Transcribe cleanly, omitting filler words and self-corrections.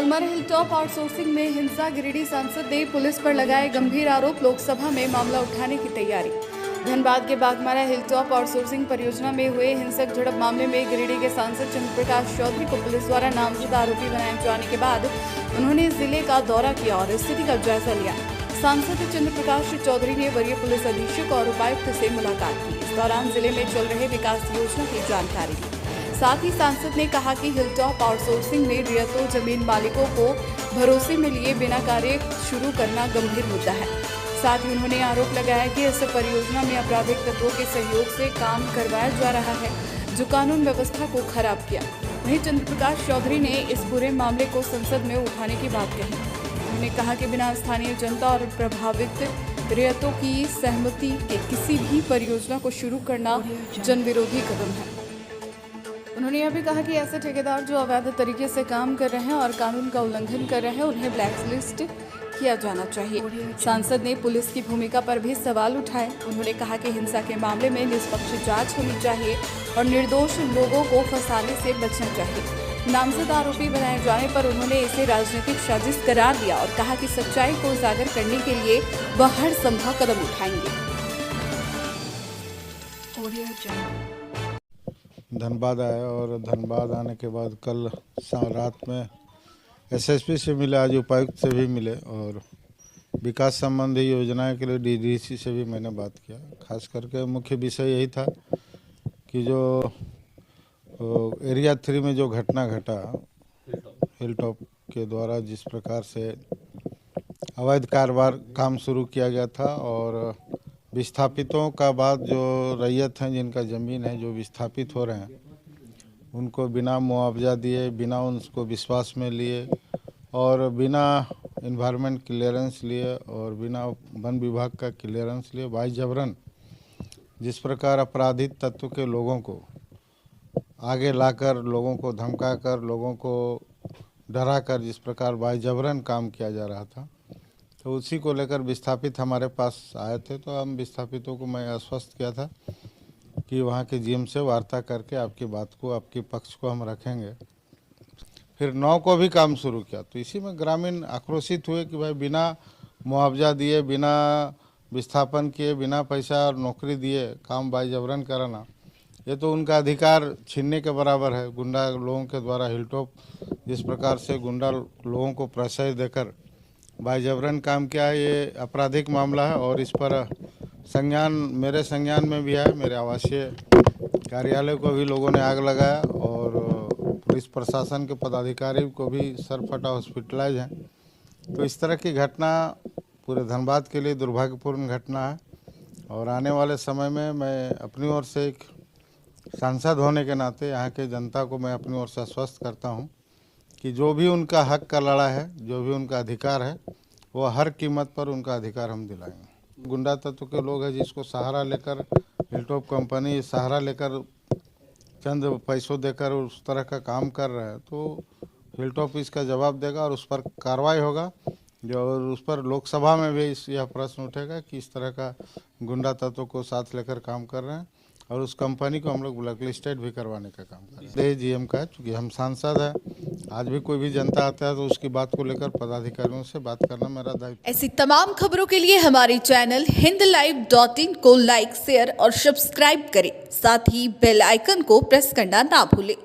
Umar hilltop outsourcing में हिंसा, गिरिडीह सांसद ने पुलिस पर लगाए गंभीर आरोप, लोकसभा में मामला उठाने की तैयारी। धनबाद के बाघमारा हिलटॉप आउटसोर्सिंग परियोजना में हुए हिंसक झड़प मामले में गिरिडीह के सांसद चंद्र प्रकाश चौधरी को पुलिस द्वारा नामजद आरोपी बनाए जाने के बाद उन्होंने जिले का दौरा किया और स्थिति का जायजा लिया। सांसद चंद्र प्रकाश चौधरी ने वरीय पुलिस अधीक्षक और उपायुक्त से मुलाकात की। इस दौरान जिले में चल रहे विकास योजना की जानकारी दी। साथ ही सांसद ने कहा कि हिलटॉप आउटसोर्सिंग में रियायतों जमीन मालिकों को भरोसे में लिए बिना कार्य शुरू करना गंभीर मुद्दा है। साथ ही उन्होंने आरोप लगाया कि इस परियोजना में आपराधिक तत्वों के सहयोग से काम करवाया जा रहा है, जो कानून व्यवस्था को खराब किया। वहीं चंद्र प्रकाश चौधरी ने इस पूरे मामले को संसद में उठाने की बात कही। उन्होंने कहा कि बिना स्थानीय जनता और प्रभावित रियायतों की सहमति के किसी भी परियोजना को शुरू करना जनविरोधी कदम है। उन्होंने यह भी कहा कि ऐसे ठेकेदार जो अवैध तरीके से काम कर रहे हैं और कानून का उल्लंघन कर रहे हैं, उन्हें ब्लैकलिस्ट किया जाना चाहिए। सांसद ने पुलिस की भूमिका पर भी सवाल उठाए। उन्होंने कहा कि हिंसा के मामले में निष्पक्ष जांच होनी चाहिए और निर्दोष लोगों को फंसाने से बचना चाहिए। नामजद आरोपी बनाए जाने पर उन्होंने इसे राजनीतिक साजिश करार दिया और कहा कि सच्चाई को उजागर करने के लिए वह हर संभव कदम उठाएंगे। धनबाद आया और धनबाद आने के बाद कल रात में एसएसपी से मिले, आज उपायुक्त से भी मिले और विकास संबंधी योजनाएं के लिए डीडीसी से भी मैंने बात किया। खास करके मुख्य विषय यही था कि जो एरिया 3 में जो घटना घटा हिलटॉप के द्वारा, जिस प्रकार से अवैध कारोबार काम शुरू किया गया था और विस्थापितों का बाद जो रैयत हैं, जिनका ज़मीन है, जो विस्थापित हो रहे हैं, उनको बिना मुआवजा दिए, बिना उनको विश्वास में लिए और बिना इन्वायरमेंट क्लियरेंस लिए और बिना वन विभाग का क्लियरेंस लिए बाई जबरन जिस प्रकार आपराधिक तत्व के लोगों को आगे लाकर, लोगों को धमकाकर, लोगों को डराकर जिस प्रकार बाई जबरन काम किया जा रहा था, तो उसी को लेकर विस्थापित हमारे पास आए थे। तो हम विस्थापितों को मैं आश्वस्त किया था कि वहाँ के जीएम से वार्ता करके आपकी बात को, आपके पक्ष को हम रखेंगे। फिर 9 को भी काम शुरू किया। तो इसी में ग्रामीण आक्रोशित हुए कि भाई बिना मुआवजा दिए, बिना विस्थापन किए, बिना पैसा और नौकरी दिए काम बाई जबरन कराना, ये तो उनका अधिकार छीनने के बराबर है। गुंडा लोगों के द्वारा हिलटॉप जिस प्रकार से गुंडा लोगों को प्रश्रय देकर बाई जबरन काम किया है, ये आपराधिक मामला है और इस पर संज्ञान मेरे संज्ञान में भी है। मेरे आवासीय कार्यालय को भी लोगों ने आग लगाया और पुलिस प्रशासन के पदाधिकारी को भी सर फटा हॉस्पिटलाइज हैं। तो इस तरह की घटना पूरे धनबाद के लिए दुर्भाग्यपूर्ण घटना है और आने वाले समय में मैं अपनी ओर से एक सांसद होने के नाते यहाँ के जनता को मैं अपनी ओर से आश्वस्त करता हूँ कि जो भी उनका हक का लड़ा है, जो भी उनका अधिकार है, वो हर कीमत पर उनका अधिकार हम दिलाएंगे। गुंडा तत्व के लोग हैं जिसको सहारा लेकर हिलटॉप कंपनी सहारा लेकर चंद पैसों देकर उस तरह का काम कर रहे हैं, तो हिलटॉप इसका जवाब देगा और उस पर कार्रवाई होगा। जो उस पर लोकसभा में भी यह प्रश्न उठेगा कि इस तरह का गुंडा तत्व को साथ लेकर काम कर रहे हैं और उस कंपनी को हम लोग ब्लैकलिस्टेड भी करवाने का काम कर रहे हैं। जीएम का है, चूँकि हम सांसद हैं, आज भी कोई भी जनता आता है तो उसकी बात को लेकर पदाधिकारियों से बात करना मेरा दायित्व। ऐसी तमाम खबरों के लिए हमारे चैनल HindLive.in को लाइक, शेयर और सब्सक्राइब करें। साथ ही बेल आइकन को प्रेस करना ना भूलें।